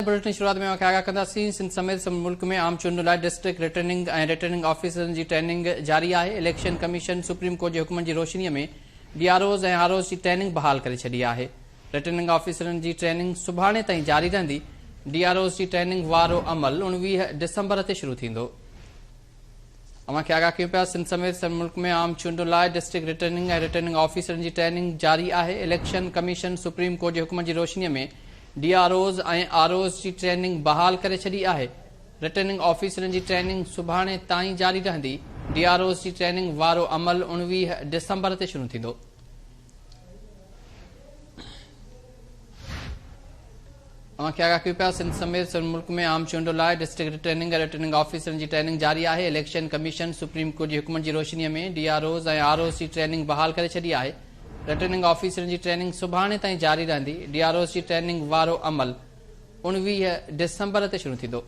Bulletin शुरुआत में आगाह कंदासीं। सिंध समेत मुल्क में आम चूंडुनि लाइ डिस्ट्रिक्ट रिटर्निंग ऑफिसरनि जी ट्रेनिंग जारी आहे। इलेक्शन कमीशन सुप्रीम कोर्ट जे हुकमनि जी रोशनीअ में डीआरओज़ ऐं आरओज़ जी ट्रेनिंग बहाल करे छॾी आहे। रिटर्निंग ऑफिसरनि जी ट्रेनिंग सुभाणे ताईं जारी रहंदी। डीआरओज़ जी ट्रेनिंग वारो अमल 19 डिसंबर ते शुरू थींदो। अव्हांखे आगाह कयूं पिया। सिंध समेत मुल्क में आम चूंडुनि लाइ डिस्ट्रिक्ट रिटर्निंग ऑफिसरनि जी ट्रेनिंग जारी आहे। इलेक्शन कमीशन सुप्रीम कोर्ट जे हुकमनि जी रोशनीअ में डीआरओज़ ऐं आरओज़ जी ट्रेनिंग बहाल करे छॾी आहे। रिटर्निंग ऑफिसरनि जी ट्रेनिंग सुभाणे ताईं जारी रहंदी। डीआरओज़ जी ट्रेनिंग वारो अमल 19 डिसंबर ते शुरू थींदो। अव्हांखे आगाह कयूं पिया। सिंध समेत मुल्क में आम चूंडुनि लाइ डिस्ट्रिक्ट रिटर्निंग ऑफिसरनि जी ट्रेनिंग जारी आहे। इलेक्शन कमीशन सुप्रीम कोर्ट जे हुकमनि जी रोशनीअ में डीआरओज़ ऐं आरओज़ जी ट्रेनिंग बहाल करे छॾी आहे। रिटर्निंग ऑफिसरनि जी ट्रेनिंग सुभाणे ताईं जारी रहंदी। डीआरओज़ जी ट्रेनिंग वारो अमल 19 डिसंबर ते शुरू थींदो।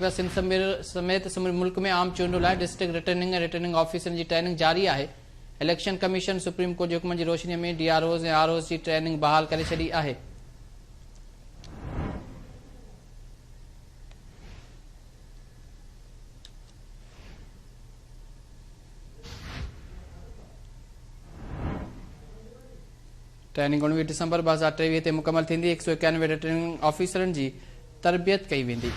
सिंध समेत मुल्क में आम चूंडुनि लाइ डिस्ट्रिक्ट रिटर्निंग ऑफिसरनि जी ट्रेनिंग जारी आहे। इलेक्शन कमीशन सुप्रीम कोर्ट जे हुकमनि जी रोशनीअ में डीआरओज़ ऐं आरओज़ जी ट्रेनिंग बहाल करे छॾी आहे। ट्रेनिंग 19 डिसंबर 2023 ते मुकमल थींदी। 191 रिटर्निंग ऑफिसरनि जी तरबियत कई वेंदी।